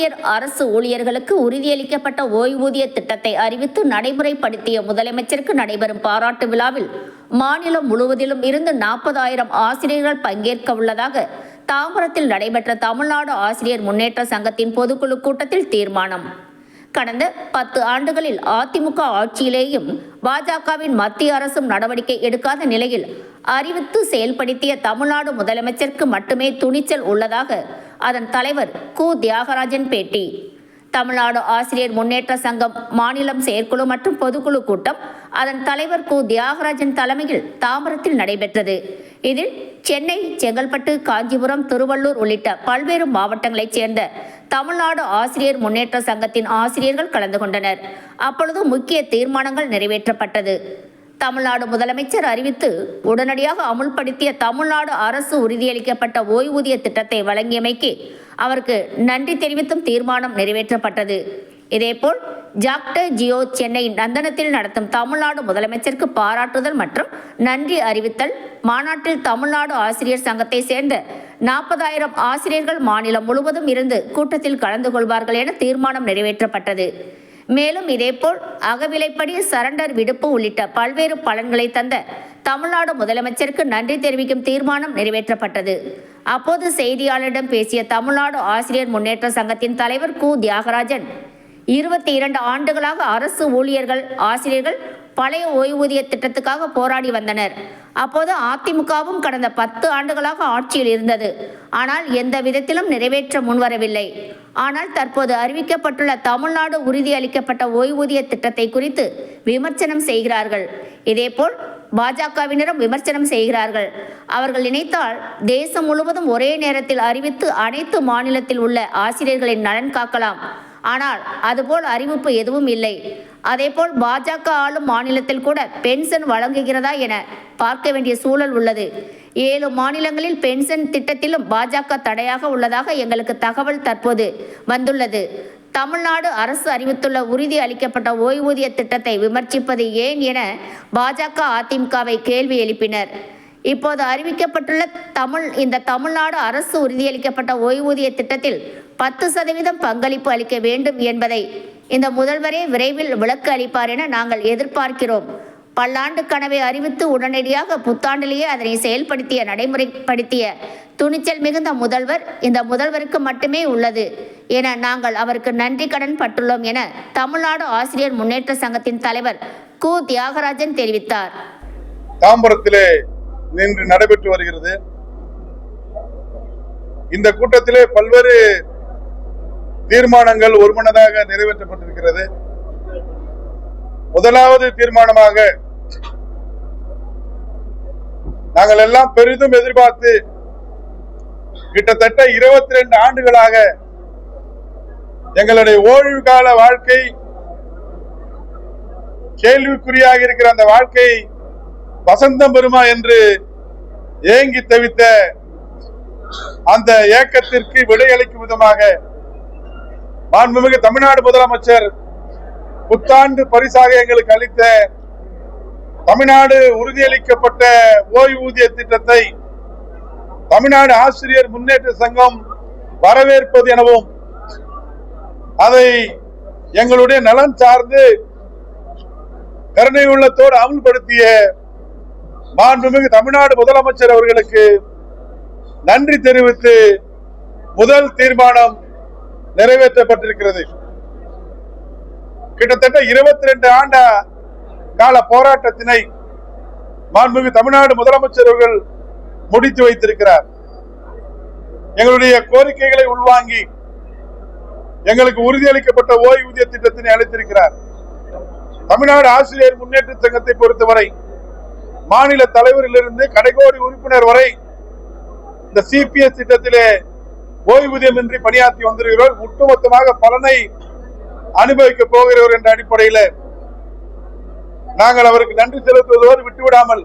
ஆசிரியர் அரசு ஊழியர்களுக்கு உறுதியளிக்கப்பட்ட ஓய்வூதிய திட்டத்தை அறிவித்து நடைமுறைப்படுத்திய முதலமைச்சருக்கு நடைபெறும் பாராட்டு விழாவில் மாநிலம் முழுவதிலும் இருந்து 40,000 ஆசிரியர்கள் பங்கேற்க உள்ளதாக தாம்பரத்தில் நடைபெற்ற தமிழ்நாடு ஆசிரியர் முன்னேற்ற சங்கத்தின் பொதுக்குழு கூட்டத்தில் தீர்மானம். கடந்த 10 ஆண்டுகளில் அதிமுக ஆட்சியிலேயும் பாஜகவின் மத்திய அரசும் நடவடிக்கை எடுக்காத நிலையில் அறிவித்து செயல்படுத்திய தமிழ்நாடு முதலமைச்சருக்கு மட்டுமே துணிச்சல் உள்ளதாக அதன் தலைவர் கு. தியாகராஜன் பேட்டி. தமிழ்நாடு ஆசிரியர் முன்னேற்ற சங்கம் மாநிலம் செயற்குழு மற்றும் பொதுக்குழு கூட்டம் அதன் தலைவர் கு. தியாகராஜன் தலைமையில் தாம்பரத்தில் நடைபெற்றது. இதில் சென்னை, செங்கல்பட்டு, காஞ்சிபுரம், திருவள்ளூர் உள்ளிட்ட பல்வேறு மாவட்டங்களைச் சேர்ந்த தமிழ்நாடு ஆசிரியர் முன்னேற்ற சங்கத்தின் ஆசிரியர்கள் கலந்து கொண்டனர். அப்பொழுது முக்கிய தீர்மானங்கள் நிறைவேற்றப்பட்டது. தமிழ்நாடு முதலமைச்சர் அறிவித்து உடனடியாக அமுல்படுத்திய தமிழ்நாடு அரசு உறுதியளிக்கப்பட்ட ஓய்வூதிய திட்டத்தை வழங்கியமைக்கு அவருக்கு நன்றி தெரிவித்தும் தீர்மானம் நிறைவேற்றப்பட்டது. இதேபோல் டாக்டர் ஜியோ சென்னை நந்தனத்தில் நடத்தும் தமிழ்நாடு முதலமைச்சருக்கு பாராட்டுதல் மற்றும் நன்றி அறிவித்தல் மாநாட்டில் தமிழ்நாடு ஆசிரியர் சங்கத்தை சேர்ந்த 40,000 ஆசிரியர்கள் மாநிலம் முழுவதும் இருந்து கூட்டத்தில் கலந்து கொள்வார்கள் என தீர்மானம் நிறைவேற்றப்பட்டது. மேலும் இதேபோல் அகவிலைப்படி சரண்டர் விடுப்பு உள்ளிட்ட பல்வேறு பலன்களை தந்த தமிழ்நாடு முதலமைச்சருக்கு நன்றி தெரிவிக்கும் தீர்மானம் நிறைவேற்றப்பட்டது. அப்போது செய்தியாளரிடம் பேசிய தமிழ்நாடு ஆசிரியர் முன்னேற்ற சங்கத்தின் தலைவர் கு. தியாகராஜன், 22 ஆண்டுகளாக அரசு ஊழியர்கள், ஆசிரியர்கள் பழைய ஓய்வூதிய திட்டத்துக்காக போராடி வந்தனர். அப்போது அதிமுகவும் கடந்த 10 ஆண்டுகளாக ஆட்சியில் இருந்தது. ஆனால் எந்த விதத்திலும் நிறைவேற்ற முன்வரவில்லை. ஆனால் தற்போது அறிவிக்கப்பட்டுள்ள தமிழ்நாடு உறுதியளிக்கப்பட்ட ஓய்வூதிய திட்டத்தை குறித்து விமர்சனம் செய்கிறார்கள். இதேபோல் பாஜகவினரும் விமர்சனம் செய்கிறார்கள். அவர்கள் நினைத்தால் தேசம் முழுவதும் ஒரே நேரத்தில் அறிவித்து அனைத்து மாநிலத்தில் உள்ள ஆசிரியர்களின் நலன் காக்கலாம். ஆனால் அதுபோல் அறிவிப்பு எதுவும் இல்லை. அதேபோல் பாஜக ஆளும் மாநிலத்தில் கூட பென்ஷன் வழங்குகிறதா என பார்க்க வேண்டிய சூழல் உள்ளது. 7 மாநிலங்களில் பென்ஷன் திட்டத்திலும் பாஜக தடையாக உள்ளதாக எங்களுக்கு தகவல் தற்போது வந்துள்ளது. தமிழ்நாடு அரசு அறிவித்துள்ள உறுதி அளிக்கப்பட்ட ஓய்வூதிய திட்டத்தை விமர்சிப்பது ஏன் என பாஜக, அதிமுகவை கேள்வி எழுப்பினர். இப்போது அறிவிக்கப்பட்டுள்ள இந்த தமிழ்நாடு அரசு உறுதியளிக்கப்பட்ட ஓய்வூதிய திட்டத்தில் 10% பங்களிப்பு அளிக்க வேண்டும் என்பதை இந்த முதல்வரே விரைவில் விளக்கு அளிப்பார் என நாங்கள் எதிர்பார்க்கிறோம். பல்லாண்டு கனவை அறிவித்து உடனடியாக புத்தாண்டிலேயே அதனை செயல்படுத்திய நடைமுறைப்படுத்திய துணிச்சல் மிகுந்த முதல்வர் இந்த முதல்வருக்கு மட்டுமே உள்ளது என நாங்கள் அவருக்கு நன்றி கடன் பட்டுள்ளோம் என தமிழ்நாடு ஆசிரியர் முன்னேற்ற சங்கத்தின் தலைவர் கு. தியாகராஜன் தெரிவித்தார். தாம்பரத்திலே நின்று நடைபெற்று வருகிறது. இந்த கூட்டத்திலே பல்வேறு தீர்மானங்கள் ஒருமனதாக நிறைவேற்றப்பட்டிருக்கிறது. முதலாவது தீர்மானமாக நாங்கள் எல்லாம் பெரிதும் எதிர்பார்த்து கிட்டத்தட்ட 22 ஆண்டுகளாக எங்களுடைய ஓய்வு கால வாழ்க்கை கேள்விக்குறியாக இருக்கிற அந்த வாழ்க்கை வசந்தம் பெறுமா என்று ஏங்கி தவித்த அந்த ஏக்கத்திற்கு விடையளிக்கும் விதமாக மாண்புமிகு தமிழ்நாடு முதலமைச்சர் புத்தாண்டு பரிசாக எங்களுக்கு அளித்த தமிழ்நாடு உறுதியளிக்கப்பட்ட ஓய்வூதிய திட்டத்தை தமிழ்நாடு ஆசிரியர் முன்னேற்ற சங்கம் வரவேற்பது எனவும் அதை எங்களுடைய நலன் சார்ந்து கருணை உள்ளத்தோடு அமல்படுத்திய மாண்புமிகு தமிழ்நாடு முதலமைச்சர் அவர்களுக்கு நன்றி தெரிவித்து முதல் தீர்மானம் நிறைவேற்றப்பட்டிருக்கிறது. கிட்டத்தட்ட 22 ஆண்டு கால போராட்டத்தினை மாண்புமிகு தமிழ்நாடு முதலமைச்சர் அவர்கள் முடித்து வைத்திருக்கிறார். எங்களுடைய கோரிக்கைகளை உள்வாங்கி எங்களுக்கு உறுதியளிக்கப்பட்ட ஓய்வூதிய திட்டத்தினை அளித்திருக்கிறார். தமிழ்நாடு ஆசிரியர் முன்னேற்ற சங்கத்தை பொறுத்தவரை மாநில தலைவரிலிருந்து கடைகோடி உறுப்பினர் வரை இந்த சிபிஎஸ் திட்டத்திலே ஓய்வூதியமின்றி பணியாற்றி வந்திருக்கிறோர். ஒட்டுமொத்தமாக பலனை அனுபவிக்க போகிறவர் என்ற அடிப்படையில் நாங்கள் அவருக்கு நன்றி செலுத்துவதோடு விட்டுவிடாமல்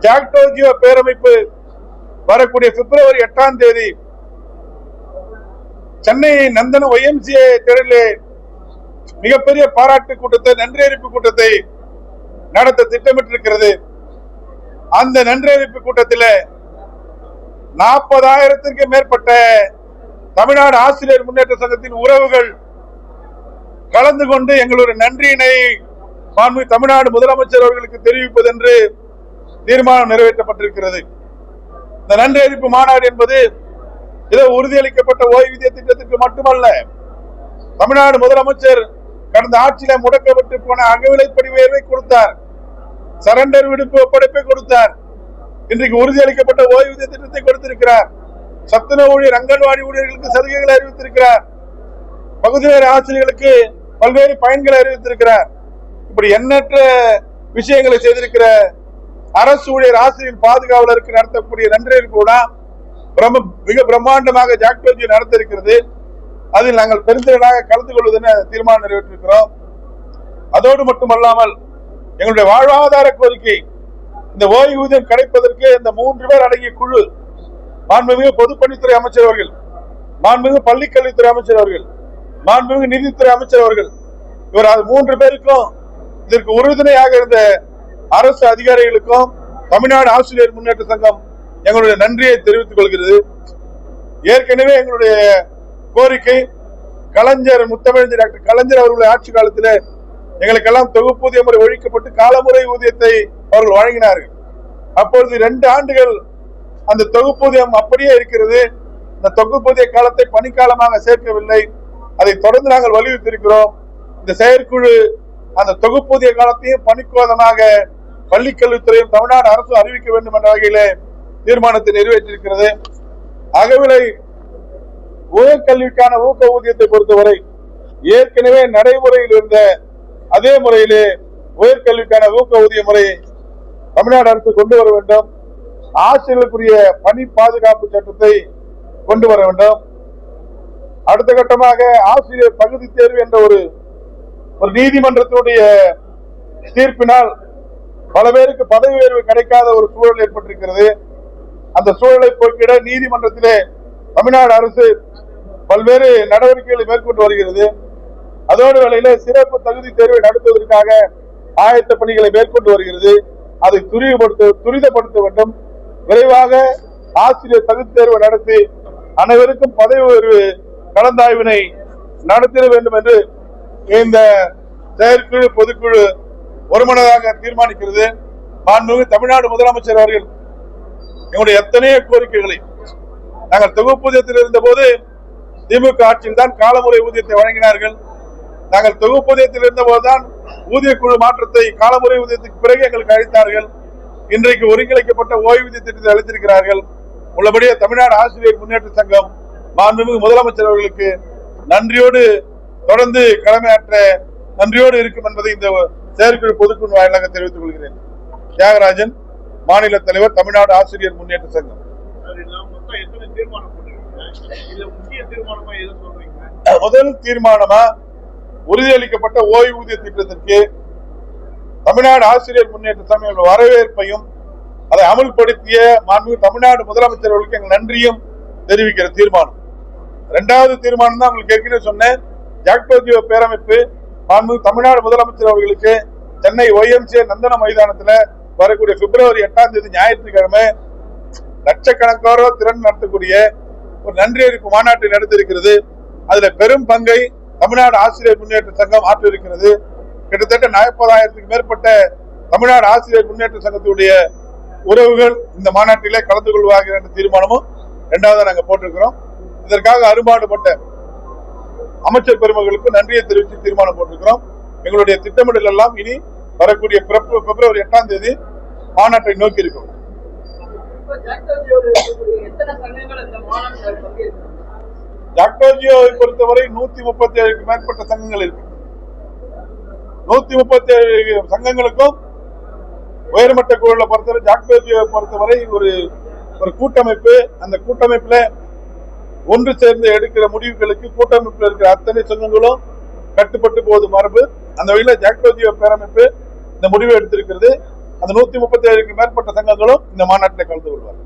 ஜாக்டோஜியோ பேரமைப்பு வரக்கூடிய பிப்ரவரி 8ஆம் தேதி சென்னை நந்தன YMCA திடலிலே மிகப்பெரிய பாராட்டு கூட்டத்தை, நன்றி அறிவிப்பு கூட்டத்தை நடத்த திட்டமிட்டிருக்கிறது. அந்த நன்றி அறிவிப்பு கூட்டத்தில் 40,000த்திற்கு மேற்பட்ட தமிழ்நாடு ஆசிரியர் முன்னேற்ற சங்கத்தின் உறவுகள் கலந்து கொண்டு எங்களுடைய நன்றியினை தமிழ்நாடு முதலமைச்சர் அவர்களுக்கு தெரிவிப்பதென்று தீர்மானம் நிறைவேற்றப்பட்டிருக்கிறது. இந்த நன்றி அறிவிப்பு மாநாடு என்பது ஏதோ உறுதியளிக்கப்பட்ட ஓய்வூதிய திட்டத்திற்கு மட்டுமல்ல, தமிழ்நாடு முதலமைச்சர் கடந்த ஆட்சியில முடக்கப்பட்டு போன அகவிலைப்படி உயர்வை கொடுத்தார், சரண்டர் விடுப்பு ஒப்படைப்பை கொடுத்தார், இன்றைக்கு உறுதியளிக்கப்பட்ட ஓய்வூதிய திட்டத்தை கொடுத்திருக்கிறார், சத்துணவு ஊழியர் அங்கன்வாடி ஊழியர்களுக்கு சலுகைகளை அறிவித்திருக்கிறார், பகுதி நேர ஆசிரியர்களுக்கு பல்வேறு பயன்களை அறிவித்திருக்கிறார். இப்படி எண்ணற்ற விஷயங்களை செய்திருக்கிற அரசு ஊழியர் ஆசிரியர் பாதுகாவலருக்கு நடத்தக்கூடிய நன்றி கூட மிக பிரம்மாண்டமாக ஜாக்டோஜி நடத்திருக்கிறது. அதில் நாங்கள் பெருந்திரளாக கலந்து கொள்வதென தீர்மானம் நிறைவேற்றிருக்கிறோம். அதோடு மட்டுமல்லாமல் எங்களுடைய வாழ்வாதார கோரிக்கை, இந்த ஓய்வூதியம் கிடைப்பதற்கு இந்த 3 பேர் அடங்கிய குழு, மாண்புமிகு பொதுப்பணித்துறை அமைச்சர் அவர்கள், மாண்புமிகு பள்ளிக்கல்வித்துறை அமைச்சர் அவர்கள், மாண்புமிகு நிதித்துறை அமைச்சர் அவர்கள், இவர் 3 பேருக்கும் இதற்கு உறுதுணையாக இருந்த அரசு அதிகாரிகளுக்கும் தமிழ்நாடு ஆசிரியர் முன்னேற்ற சங்கம் எங்களுடைய நன்றியை தெரிவித்துக் கொள்கிறது. ஏற்கனவே எங்களுடைய கோரிக்கை, கலைஞர் முத்தமிழ் டாக்டர் கலைஞர் அவர்களுடைய ஆட்சி காலத்தில் எங்களுக்கெல்லாம் தொகுப்பூதிய முறை ஒழிக்கப்பட்டு காலமுறை ஊதியத்தை அவர்கள் வழங்கினார்கள். அப்பொழுது 2 ஆண்டுகள் அந்த தொகுப்பூதியம் அப்படியே இருக்கிறது. இந்த தொகுப்பூதிய காலத்தை பணிக்காலமாக சேர்க்கவில்லை. அதை தொடர்ந்து நாங்கள் வலியுறுத்தியிருக்கிறோம். இந்த செயற்குழு அந்த தொகுப்பூதிய காலத்தையும் பணிக்கோதமாக பள்ளிக்கல்வித்துறையும் தமிழ்நாடு அரசு அறிவிக்க வேண்டும் என்ற வகையிலே தீர்மானத்தை நிறைவேற்றியிருக்கிறது. அகவிலை உயர்கல்விக்கான ஊக்க ஊதியத்தை பொறுத்தவரை ஏற்கனவே நடைமுறையில் இருந்த அதே முறையிலே உயர்கல்விக்கான ஊக்க ஊதிய முறை தமிழ்நாடு அரசு கொண்டு வர வேண்டும். ஆசிரியர்களுக்குரிய பணி பாதுகாப்பு சட்டத்தை கொண்டு வர வேண்டும். அடுத்த கட்டமாக ஆசிரியர் தகுதி தேர்வு என்ற ஒரு நீதிமன்றத்தினுடைய தீர்ப்பினால் பல பேருக்கு பதவி உயர்வு கிடைக்காத ஒரு சூழல் ஏற்பட்டிருக்கிறது. அந்த சூழலை போக்கிட நீதிமன்றத்திலே தமிழ்நாடு அரசு பல்வேறு நடவடிக்கைகளை மேற்கொண்டு வருகிறது. அதோடு வேளையில சிறப்பு தகுதி தேர்வை நடத்துவதற்காக ஆயத்த பணிகளை மேற்கொண்டு வருகிறது. அதை துரிதப்படுத்த வேண்டும். விரைவாக ஆசிரியர் தகுதி தேர்வு நடத்தி அனைவருக்கும் பதவி உயர்வு கலந்தாய்வினை நடத்திட வேண்டும் என்று இந்த செயற்குழு பொதுக்குழு ஒருமனதாக தீர்மானிக்கிறது. மாண்புமிகு தமிழ்நாடு முதலமைச்சர் அவர்கள் எங்களுடைய எத்தனையோ கோரிக்கைகளை, நாங்கள் தொகுப்பூதியத்தில் இருந்த போது திமுக ஆட்சியில் தான் காலமுறை ஊதியத்தை வழங்கினார்கள். நாங்கள் தொகுப்பூதியத்தில் இருந்த போதுதான் ஊதிய குழு மாற்றத்தை காலமுறை ஊதியத்துக்கு பிறகு எங்களுக்கு அளித்தார்கள். இன்றைக்கு ஒருங்கிணைக்கப்பட்ட ஓய்வூதிய திட்டத்தை அளித்திருக்கிறார்கள். உள்ளபடியே தமிழ்நாடு ஆசிரியர் முன்னேற்ற சங்கம் மாண்புமிகு முதலமைச்சர் அவர்களுக்கு நன்றியோடு தொடர்ந்து கடமையாற்ற நன்றியோடு இருக்கும் என்பதை இந்த செயற்குழு பொதுக்குழு வாயிலாக தெரிவித்துக் கொள்கிறேன். தியாகராஜன், மாநில தலைவர், தமிழ்நாடு ஆசிரியர் முன்னேற்ற சங்கம். முதல் தீர்மானமா உறுதியளிக்கப்பட்ட ஓய்வூதிய திட்டத்திற்கு தமிழ்நாடு ஆசிரியர் முன்னேற்ற சங்கம் வரவேற்பையும் அதை அமல்படுத்திய மாண்புமிகு தமிழ்நாடு முதலமைச்சர் அவர்களுக்கு எங்கள் நன்றியும் தெரிவிக்கிற தீர்மானம். 2வது தீர்மானம் தான் உங்களுக்கு ஏற்கனவே சொன்னேன். ஜாக்டோஜியோ பேரமைப்பு மாண்புமிகு தமிழ்நாடு முதலமைச்சர் அவர்களுக்கு சென்னை YMCA நந்தன மைதானத்தில் வரக்கூடிய பிப்ரவரி 8ஆம் தேதி ஞாயிற்றுக்கிழமை லட்சக்கணக்கானோர் திறன் நடத்தக்கூடிய ஒரு நன்றி அறிவிப்பு மாநாட்டை நடத்திருக்கிறது. அதுல பெரும் பங்கை தமிழ்நாடு ஆசிரியர் முன்னேற்ற சங்கம் ஆற்றிருக்கிறது. கிட்டத்தட்ட 40,000க்கும் மேற்பட்ட தமிழ்நாடு ஆசிரியர் முன்னேற்ற சங்கத்துடைய உறவுகள் இந்த மாநாட்டிலே கலந்து கொள்வார்கள் என்ற தீர்மானமும் 2வது நாங்கள் போட்டிருக்கிறோம். இதற்காக அரும்பாடுபட்ட அமைச்சர் பெருமகளுக்கு நன்றியை தெரிவித்து தீர்மானம் போட்டிருக்கிறோம். எங்களுடைய திட்டமிடல் எல்லாம் இனி வரக்கூடிய பிப்ரவரி 8ஆம் தேதி மாநாட்டை நோக்கி இருக்கும். ஜாக்டோஜியோவை பொறுத்தவரை 137க்கும் மேற்பட்ட சங்கங்கள் இருக்கு. 137 சங்கங்களுக்கும் உயர்மட்ட குழுவை பொறுத்தவரை ஜாக்டோஜியோவை பொறுத்தவரை ஒரு கூட்டமைப்பு. அந்த கூட்டமைப்புல ஒன்று சேர்ந்து எடுக்கிற முடிவுகளுக்கு கூட்டமைப்பில் இருக்கிற அத்தனை சங்கங்களும் கட்டுப்பட்டு போவது மரபு. அந்த வகையில் ஜாக்டோஜியோ பேரமைப்பு இந்த முடிவை எடுத்திருக்கிறது. அந்த 137க்கும் மேற்பட்ட சங்கங்களும் இந்த மாநாட்டில் கலந்து கொள்வார்.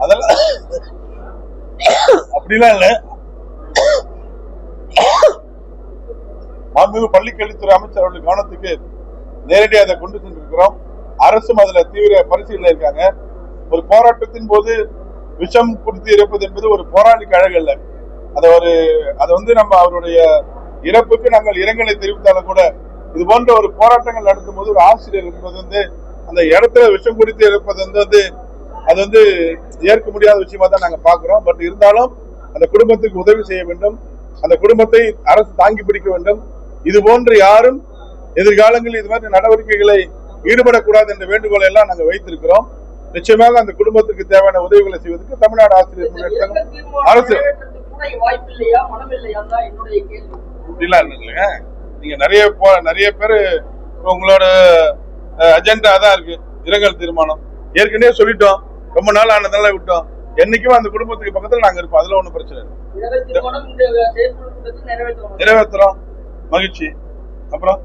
அதெல்லாம் அப்படிலாம் இல்ல. மாண்புமிகு பள்ளிக்கல்வித்துறை அமைச்சர் அவர்கள் கவனத்துக்கு நேரடியாக அதை கொண்டு சென்றிருக்கிறோம். அரசும் அதுல தீவிர பரிசீலனை இருக்காங்க. ஒரு போராட்டத்தின் போது விஷம் குடித்து இறப்பது என்பது ஒரு போராளிக்கு அழகு அல்ல. அதை நம்ம அவருடைய இறப்புக்கு நாங்கள் இரங்கலை தெரிவித்தாலும் கூட இது போன்ற ஒரு போராட்டங்கள் நடத்தும் போது ஒரு ஆசிரியர் என்பது அந்த இடத்துல விஷம் குடித்து இறப்பது அது ஏற்க முடியாத விஷயமா தான் நாங்க பாக்குறோம். பட் இருந்தாலும் அந்த குடும்பத்துக்கு உதவி செய்ய வேண்டும், அந்த குடும்பத்தை அரசு தாங்கி பிடிக்க வேண்டும். இது போன்று யாரும் எதிர்காலங்களில் இது மாதிரி நடவடிக்கைகளை ஈடுபடக்கூடாது என்ற வேண்டுகோளை எல்லாம் நாங்கள் வைத்திருக்கிறோம். நிச்சயமாக அந்த குடும்பத்துக்கு தேவையான உதவிகளை செய்வதற்கு தமிழ்நாடு ஆசிரியர் முன்னேற்ற அரசு இல்லைங்க. நீங்க நிறைய பேரு உங்களோட அஜெண்டா தான் இருக்கு இரங்கல் தீர்மானம். ஏற்கனவே சொல்லிட்டோம், ரொம்ப நாள் ஆனதால விட்டோம். என்னைக்குமே அந்த குடும்பத்துக்கு பக்கத்துல நாங்க இருப்போம். அதுல ஒண்ணும் பிரச்சனை இல்லை, நிறைவேற்றுறோம். மகிழ்ச்சி. அப்புறம்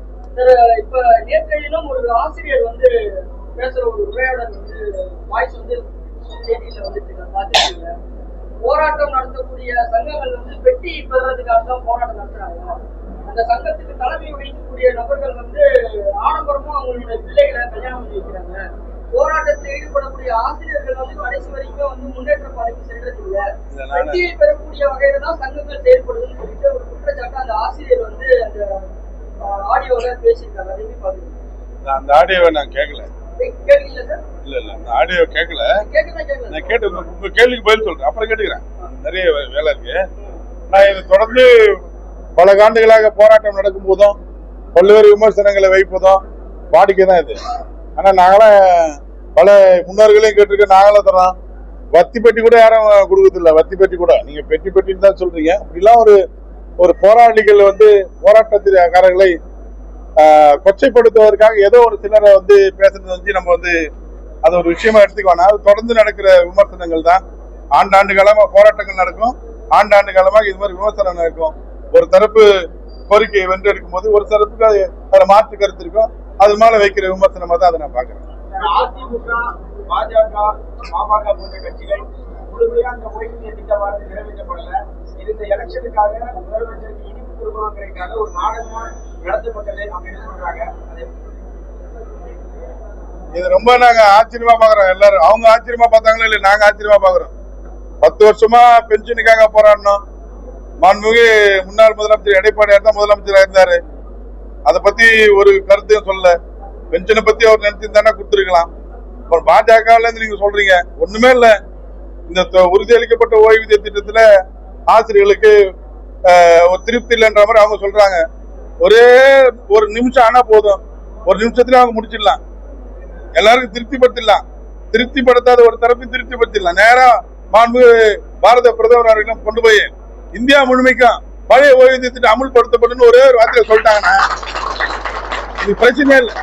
இப்ப நேற்றையிலும் ஒரு ஆசிரியர் பேசுற ஒரு உரையாடல் வாய்ஸ் செய்தியில வந்துட்டு போராட்டம் நடத்தக்கூடிய சங்கங்கள் பெட்டி பெறுறதுக்காக தான் போராட்டம் நடத்துறாங்க. அந்த சங்கத்துக்கு தலைமை வகிக்கக்கூடிய நபர்கள் ஆடம்பரமா அவங்களுடைய பிள்ளைகளை கல்யாணம் பண்ணி வைக்கிறாங்க. போராட்டத்தில் ஈடுபடக்கூடிய ஆசிரியர்கள் கடைசி வரைக்கும் முன்னேற்ற பாதைக்கு செல்றது இல்லை. வெற்றியை பெறக்கூடிய வகையில தான் சங்கங்கள் செயல்படுதுன்னு சொல்லிட்டு ஒரு குற்றச்சாட்டு அந்த ஆசிரியர் அந்த ஆடியோல பேசியிருக்காங்க. அதை எப்படி பாக்குறீங்க? அந்த ஆடியோவை நான் கேட்கல. இல்ல அந்த ஆடியோ கேட்கல. நான் கேட்டு உங்க கேள்விக்கு பதில் சொல்றேன், அப்புறம் கேட்டுக்கிறேன். நிறைய வேலை இருக்கு. நான் இது தொடர்ந்து பல ஆண்டுகளாக போராட்டம் நடக்கும் போதும் பல்வேறு விமர்சனங்களை வைப்பதும் வாடிக்கை தான் இது. ஆனா நாங்களாம் பல முன்னோர்களையும் கேட்டிருக்க, நாங்களும் தரோம். வத்தி பெட்டி கூட யாரும் கொடுக்கறதில்ல. வத்தி பெட்டி கூட நீங்க பெட்டின்னு தான் சொல்றீங்க. அப்படிலாம் ஒரு போராளிகள் போராட்டக்காரர்களை கொச்சைப்படுத்துவதற்காக ஏதோ ஒரு சிலரை பேசுறது நம்ம அது ஒரு விஷயமா எடுத்துக்கோனா. அது தொடர்ந்து நடக்கிற விமர்சனங்கள் தான். ஆண்டாண்டு காலமா போராட்டங்கள் நடக்கும், ஆண்டாண்டு காலமாக இது மாதிரி விமர்சனம் நடக்கும். ஒரு தரப்பு கோரிக்கையை வென்றெடுக்கும் போது ஒரு தரப்புக்கு அதுல மாற்று கருத்து இருக்கும். அது மேல வைக்கிற விமர்சனமா தான் அதை நான் பாக்குறேன். அதிமுக, பாஜக, பாமக போன்ற கட்சிகள் முழுமையா அந்த ஓய்வூதிய திட்டமானது நிறைவேற்றப்படல. இந்த எலெக்ஷனுக்காக முதலமைச்சருக்கு இனிப்பு கொடுக்கணுங்கிறதுக்காக ஒரு நாடகமா நடத்தப்பட்டது அப்படின்னு சொல்றாங்க. இது ரொம்ப நாங்க ஆச்சரியமா பாக்குறோம். எல்லாரும் அவங்க ஆச்சரியமா பார்த்தாங்களோ இல்ல, நாங்க ஆச்சரியமா பாக்குறோம். 10 வருஷமா பென்ஷனுக்காக போராடணும். மாண்புமிகு முன்னாள் முதலமைச்சர் எடப்பாடியார் தான் முதலமைச்சராக இருந்தாரு. அதை பத்தி ஒரு கருத்தையும் சொல்லல. பென்ஷனை பத்தி அவர் நினைச்சிருந்தானே கொடுத்துருக்கலாம். பாஜகல இருந்து நீங்க சொல்றீங்க ஒண்ணுமே இல்ல. இந்த உறுதியளிக்கப்பட்ட ஓய்வூதிய திட்டத்துல ஆசிரியர்களுக்கு ஒரு திருப்தி இல்லைன்ற மாதிரி அவங்க சொல்றாங்க. ஒரே ஒரு நிமிஷம் ஆனா போதும், ஒரு நிமிஷத்துல அவங்க முடிச்சிடலாம், எல்லாருக்கும் திருப்திப்படுத்திடலாம். திருப்திப்படுத்தாத ஒரு தரப்பையும் திருப்திப்படுத்திடலாம். நேரம் மாண்பு பாரத பிரதமர் அவர்களும் கொண்டு போய் இந்தியா முழுமைக்கும் பழைய ஓய்வூதிய திட்டம் அமுல்படுத்தப்படும் ஒரே ஒரு வார்த்தையில சொல்லிட்டாங்கன்னா இது பிரச்சனையே இல்லை.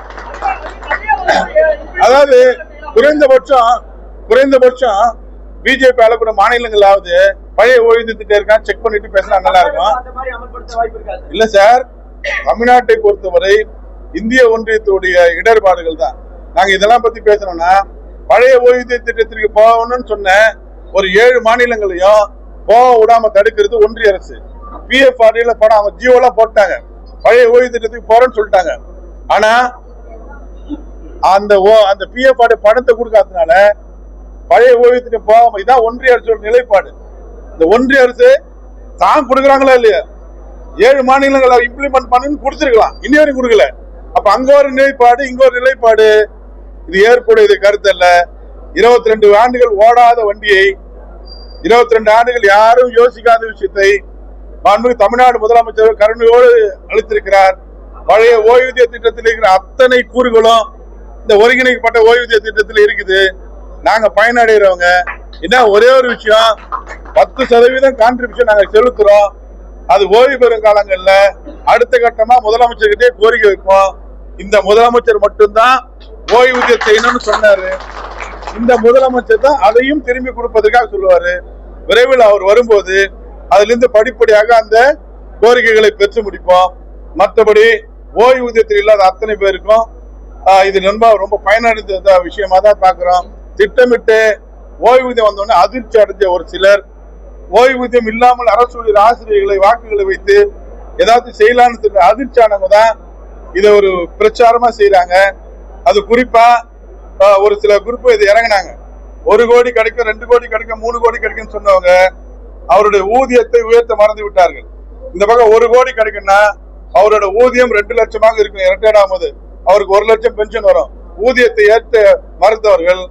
அதாவது குறைந்தபட்சம் பிஜேபி அளவுடைய மாநிலங்களாவது பழைய ஓய்வூதிய திட்டம் இருக்கா செக் பண்ணிட்டு பேசினா நல்லா இருக்கும். இல்ல சார், தமிழ்நாட்டை பொறுத்தவரை இந்திய ஒன்றியத்துடைய இடர்பாடுகள் தான். நாங்க இதெல்லாம் பத்தி பேசணும்னா பழைய ஓய்வூதிய திட்டத்திற்கு போகணும்னு சொன்ன ஒரு 7 மாநிலங்களையும் போக விடாம தடுக்கிறது ஒன்றிய அரசு. PFRDல படம் அவங்க ஜியோலாம் போட்டாங்க, பழைய ஓய்வு திட்டத்துக்கு போறேன்னு சொல்லிட்டாங்க. ஆனா அந்த PFRD பணத்தை கொடுக்காதனால பழைய ஓய்வு திட்டம் போகாம, இதான் ஒன்றிய அரசோட நிலைப்பாடு. இந்த ஒன்றிய அரசு தான் கொடுக்குறாங்களா இல்லையா, 7 மாநிலங்களை இம்ப்ளிமெண்ட் பண்ணு கொடுத்துருக்கலாம், இன்னி வரைக்கும் கொடுக்கல. அப்ப அங்க ஒரு நிலைப்பாடு, இங்க ஒரு நிலைப்பாடு. இது ஏற்புடையது கருத்து அல்ல. 22 ஆண்டுகள் ஓடாத வண்டியை 22 ஆண்டுகள் யாரும் யோசிக்காத விஷயத்தை மாண்புமிகு தமிழ்நாடு முதலமைச்சர் கருணையோடு அளித்திருக்கிறார். பழைய ஓய்வூதிய திட்டத்தில் இருக்கிற அத்தனை கூறுகளும் இந்த ஒருங்கிணைக்கப்பட்ட ஓய்வூதிய திட்டத்தில் இருக்குது. நாங்க பயனடைகிறவங்க. என்ன ஒரே ஒரு விஷயம், 10% கான்ட்ரிபியூஷன் நாங்க செலுத்துறோம். அது ஓய்வு பெறும் காலங்கள்ல அடுத்த கட்டமா முதலமைச்சர்கிட்டே கோரிக்கை வைப்போம். இந்த முதலமைச்சர் மட்டும்தான் ஓய்வூதியம் செய்யணும்னு சொன்னாரு. இந்த முதலமைச்சர் தான் அதையும் திரும்பி கொடுப்பதற்காக சொல்லுவாரு. விரைவில் அவர் வரும்போது அதிலிருந்து படிப்படியாக அந்த கோரிக்கைகளை பெற்று முடிப்போம். மற்றபடி ஓய்வூதியத்தில் இல்லாத அத்தனை பேருக்கும் இது ரொம்ப பயனடைந்த விஷயமா தான் பாக்குறோம். திட்டமிட்டு ஓய்வூதியம் வந்தோடனே அதிர்ச்சி அடைஞ்ச ஒரு சிலர் ஓய்வூதியம் இல்லாமல் அரசு ஆசிரியர்களை வாக்குகளை வைத்து ஏதாவது செய்யலான்னு அதிர்ச்சியானவங்க தான் இதை ஒரு பிரச்சாரமா செய்யறாங்க. அது குறிப்பா ஒரு சில குரூப் இது இறங்கினாங்க. 1 கோடி கிடைக்கும், 2 கோடி கிடைக்கும், 3 கோடி கிடைக்கும் சொன்னவங்க அவருடைய ஊதியத்தை உயர்த்த மறந்து விட்டார்கள். இந்த பக்கம் 1 கோடி கிடைக்கும்னா அவரோட ஊதியம் 2 லட்சமாக இருக்கும். இரட்டையாடும் போது அவருக்கு 1 லட்சம் பென்ஷன் வரும். ஊதியத்தை ஏற்ற மறுத்தவர்கள்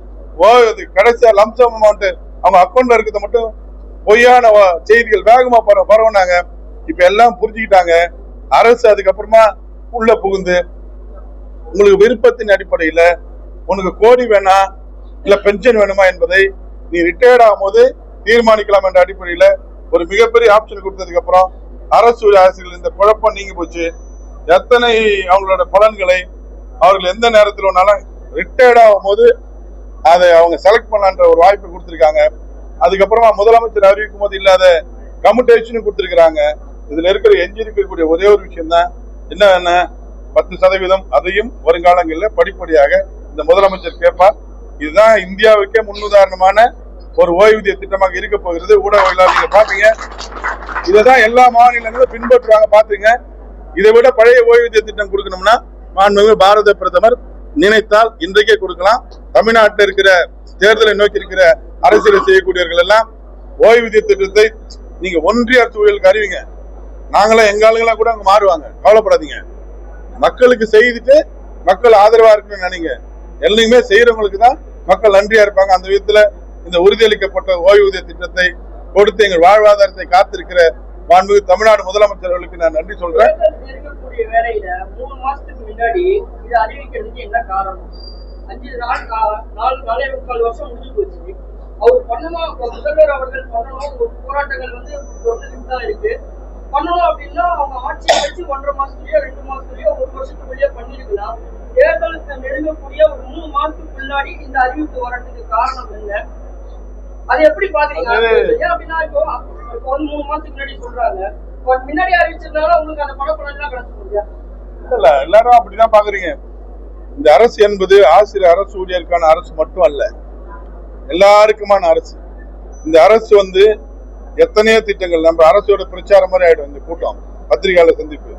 கடைசியா லம்சம் அமௌண்ட் அவங்க அக்கௌண்ட்ல இருக்கிறத மட்டும் பொய்யான செய்திகள் வேகமா பரவுனாங்க. இப்ப எல்லாம் புரிஞ்சுக்கிட்டாங்க. அரசு அதுக்கப்புறமா உள்ள புகுந்து உங்களுக்கு விருப்பத்தின் அடிப்படையில உனக்கு கோடி வேணா இல்ல பென்ஷன் வேணுமா என்பதை நீ ரிட்டையர்ட் ஆகும் போது தீர்மானிக்கலாம் என்ற அடிப்படையில ஒரு மிகப்பெரிய ஆப்ஷன் கொடுத்ததுக்கு அப்புறம் அரசு ஆசிரியர்கள் இந்த குழப்பம் நீங்கி போச்சு. எத்தனை அவங்களோட பலன்களை அவர்கள் எந்த நேரத்தில் ஒன்னாலும் ரிட்டையர்ட் ஆகும் போது அதை அவங்க செலக்ட் பண்ணலான்ற ஒரு வாய்ப்பு கொடுத்திருக்காங்க. அதுக்கப்புறமா முதலமைச்சர் அறிவிக்கும் போது இல்லாத கம்யூட்டேஷனும் கொடுத்திருக்கிறாங்க. இதுல இருக்கிற எஞ்சி இருக்கக்கூடிய ஒரே ஒரு விஷயம் தான் என்ன 10% அதையும் வருங்காலங்களில் படிப்படியாக இந்த முதலமைச்சர் கேட்பார். இதுதான் இந்தியாவுக்கே முன்னுதாரணமான ஒரு ஓய்வூதிய திட்டமாக இருக்க போகிறது. ஊடகவியலாளர் பாத்தீங்க, இதைதான் எல்லா மாநிலங்களும் பின்பற்றுவாங்க. பாத்துங்க, இதை விட பழைய ஓய்வூதிய திட்டம் கொடுக்கணும்னா மாண்புமிகு பாரத பிரதமர் நினைத்தால் இன்றைக்கே கொடுக்கலாம். தமிழ்நாட்டில் இருக்கிற தேர்தலை நோக்கி இருக்கிற அரசியலை செய்யக்கூடியவர்கள் எல்லாம் ஓய்வூதிய திட்டத்தை நீங்க ஒன்றிய அரசு ஊழியர்களுக்கு அறிவிங்க. நாங்களாம் எங்க ஆளுங்களா கூட அங்க மாறுவாங்க, கவலைப்படாதீங்க. மக்களுக்கு செய்துட்டு மக்கள் ஆதரவா இருக்குன்னு நினைங்க. எல்லாமே செய்யறவங்களுக்கு தான் மக்கள் நன்றியா இருப்பாங்க. அந்த விதத்துல இந்த உறுதியளிக்கப்பட்ட ஓய்வூதிய திட்டத்தை கொடுத்து எங்கள் வாழ்வாதாரத்தை காத்திருக்கிற மாண்புமிகு தமிழ்நாடு முதலமைச்சர்களுக்கு நான் நன்றி சொல்றேன். வேலையில 3 மாசத்துக்கு முன்னாடி இதை அறிவிக்கிறதுக்கு என்ன காரணம்? 4 வருஷம் முடிஞ்சு போச்சு. அவர் பண்ணணும், முதல்வர் அவர்கள் பண்ணணும். போராட்டங்கள் வந்து தான் இருக்கு. பண்ணணும் அப்படின்னா அவங்க ஆட்சியை வச்சு 1.5 மாசத்துலயோ 2 மாசத்துலயோ 1 வருஷத்துக்குள்ளேயே பண்ணிருக்கலாம். தேர்தலுக்கு நெருங்கக்கூடிய ஒரு 3 மாசத்துக்கு முன்னாடி இந்த அறிவிப்பு வரதுக்கு காரணம் என்ன? அதை எப்படி பாக்குறீங்க? அப்படின்னா இப்போ 3 மாசத்துக்கு முன்னாடி சொல்றாங்க, முன்னாடி அறிவிச்சதுனால உங்களுக்கு அந்த பணப்பணம் எல்லாம் கிடைச்சிருக்கீங்க. இல்ல, எல்லாரும் அப்படிதான் பாக்குறீங்க. இந்த அரசு என்பது ஆசிரியர் அரசு ஊழியருக்கான அரசு மட்டும் அல்ல, எல்லாருக்குமான அரசு. இந்த அரசு வந்து எத்தனையோ திட்டங்கள் நம்ம அரசோட பிரச்சாரம் மாதிரி ஆயிடும். இந்த கூட்டம் பத்திரிகையாளர் சந்திப்பு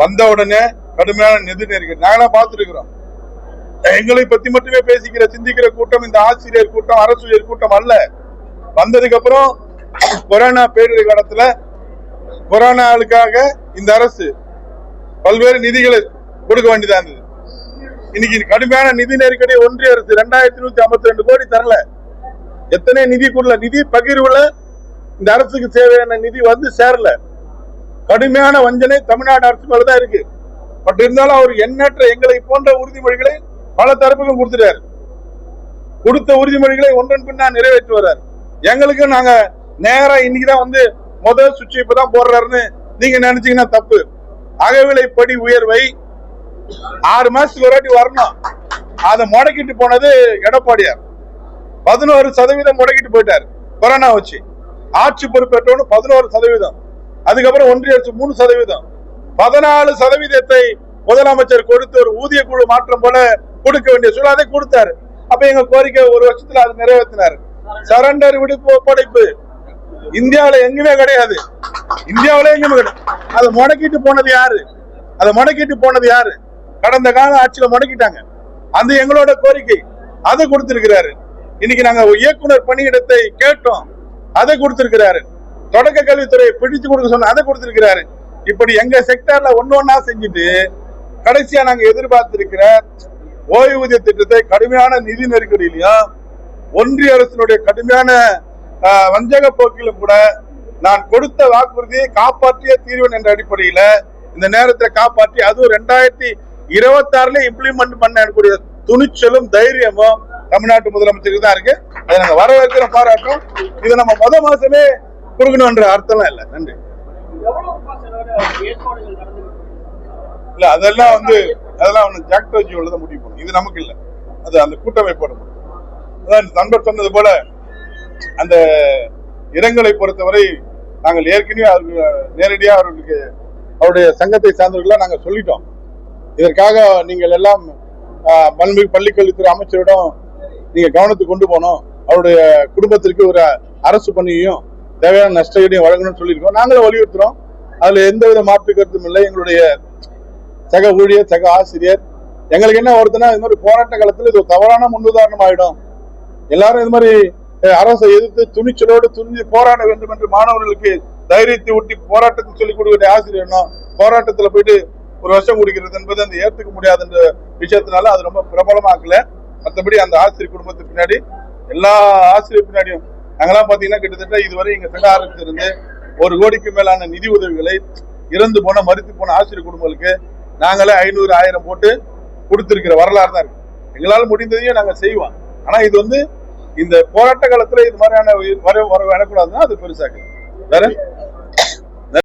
வந்த உடனே கடுமையான நிதி நெருக்கடி நாங்களாம் பார்த்துருக்கிறோம். எங்களை பத்தி மட்டுமே பேசிக்கிற சிந்திக்கிற கூட்டம் இந்த ஆசிரியர் கூட்டம், அரசு ஊழியர் கூட்டம் அல்ல. வந்ததுக்கு அப்புறம் கொரோனா பேரிடர் காலத்துல கொரோனாவுக்காக இந்த அரசு பல்வேறு நிதிகளை கொடுக்க வேண்டியதா இருந்தது. இன்னைக்கு கடுமையான நிதி நெருக்கடி ஒன்றிய அரசு 2152 கோடி தரல. எத்தனை நிதி கொடுல, நிதி பகிர்வுல இந்த அரசுக்கு தேவையான நிதி வந்து சேரல. கடுமையான வஞ்சனை தமிழ்நாடு அரசு மேலதான் இருக்கு. பட் இருந்தாலும் அவர் எண்ணற்ற எங்களை போன்ற உறுதிமொழிகளை பல தரப்புக்கும் கொடுத்துட்டாரு. கொடுத்த உறுதிமொழிகளை ஒன்றன் பின்னா நிறைவேற்றி வர்றாரு. எங்களுக்கு நாங்க நேரா இன்னைக்குதான் வந்து முதல் சுவிட்ச் இப்பதான் போடுறாருன்னு நீங்க நினைச்சீங்கன்னா தப்பு. அகவிலைப்படி உயர்வை 6 மாசத்துக்கு ஒரு வாட்டி வரணும். அதை முடக்கிட்டு போனது எடப்பாடியார். 11% முடக்கிட்டு போயிட்டாரு கொரோனா வச்சு. ஆட்சி பொறுப்பேற்றோன்னு 11%. அதுக்கப்புறம் ஒன்றிய அரசு 3%. 14% முதலமைச்சர் கொடுத்து ஒரு ஊதிய குழு மாற்றம் போல கொடுக்க வேண்டிய சூழலை கொடுத்தாரு. அப்ப எங்க கோரிக்கை 1 வருஷத்துல அது நிறைவேற்றினாரு. சரண்டர் விடுப்பு ஒப்படைப்பு இந்தியாவில எங்குமே கிடையாது. இந்தியாவில எங்குமே கிடையாது. அதை முடக்கிட்டு போனது யாரு? அதை முடக்கிட்டு போனது யாரு? கடந்த கால ஆட்சியில முடக்கிட்டாங்க. அது எங்களோட கோரிக்கை. அதை கொடுத்திருக்கிறாரு. இன்னைக்கு நாங்க இயக்குனர் பணியிடத்தை கேட்டோம், அதை கொடுத்திருக்கிறாரு. தொடக்க கல்வித்துறை பிடிச்சு கொடுக்க சொன்ன அதை கொடுத்திருக்கிறாரு. இப்படி எங்க செக்டர்ல ஒன்னொன்னா செஞ்சுட்டு கடைசியா நாங்க எதிர்பார்த்திருக்கிற ஓய்வூதிய திட்டத்தை கடுமையான நிதி நெருக்கடியிலையும் ஒன்றிய அரசினுடைய கடுமையான வஞ்சக போக்கிலும் கூட நான் கொடுத்த வாக்குறுதியை காப்பாற்றிய தீர்வன் என்ற அடிப்படையில இந்த நேரத்தை காப்பாற்றி அதுவும் 2026 இம்ப்ளிமெண்ட் பண்ணக்கூடிய துணிச்சலும் தைரியமும் தமிழ்நாட்டு முதலமைச்சருக்கு தான் இருக்கு. அதை நாங்க வரவேற்கிற பாராட்டும். இதை நம்ம மாசமே கொடுக்கணும்ன்ற அர்த்தம் இல்ல. நன்றி. இல்ல அதெல்லாம் வந்து ஜாக்டோஜியோட தான் முடிவு பண்ணும். இது நமக்கு இல்ல, அது அந்த கூட்டமைப்போட. நண்பர் சொன்னது போல அந்த இரங்கலை பொறுத்தவரை நாங்கள் ஏற்கனவே அவருக்கு நேரடியாக அவர்களுக்கு அவருடைய சங்கத்தை சார்ந்தவர்களா நாங்கள் சொல்லிட்டோம். இதற்காக நீங்கள் எல்லாம் பள்ளிக்கல்வித்துறை அமைச்சரிடம் நீங்க கவனத்துக்கு கொண்டு போனோம். அவருடைய குடும்பத்திற்கு ஒரு அரசு பணியையும் தேவையான நஷ்டஈடையும் வழங்கணும்னு சொல்லியிருக்கோம். நாங்களும் வலியுறுத்துறோம். அதுல எந்தவித மாற்று கருத்தும் இல்லை. எங்களுடைய சக ஊழியர், சக ஆசிரியர், எங்களுக்கு என்ன வருதுன்னா, இது மாதிரி போராட்ட காலத்துல இது ஒரு தவறான முன்னுதாரணம் ஆயிடும். எல்லாரும் இது மாதிரி அரசை எதிர்த்து துணிச்சலோடு துணிஞ்சு போராட வேண்டும் என்று மாணவர்களுக்கு தைரியத்தை ஊட்டி போராட்டத்தை சொல்லிக் கொடுக்கிற ஆசிரியர்னும் போராட்டத்துல போயிட்டு ஒரு வருஷம் குடிக்கிறது என்பது அந்த ஏற்றுக்க முடியாத என்ற விஷயத்தினால அது ரொம்ப பிரபலமாக்கல. மற்றபடி அந்த ஆசிரியர் குடும்பத்துக்கு பின்னாடி எல்லா ஆசிரியர் பின்னாடியும் நாங்கெல்லாம் பாத்தீங்கன்னா கிட்டத்தட்ட இதுவரை எங்க சங்க ஆரம்பிச்சிருந்து 1 கோடிக்கு மேலான நிதி உதவிகளை இறந்து போன மரித்து போன ஆசிரியர் குடும்பங்களுக்கு நாங்களே 500, 1000 போட்டு கொடுத்திருக்கிற வரலாறு தான் இருக்கு. எங்களால் முடிந்ததையும் நாங்க செய்வோம். ஆனா இது வந்து இந்த போராட்ட காலத்துல இது மாதிரியான வரக்கூடாதுன்னா அது பெருசாக்கு வேற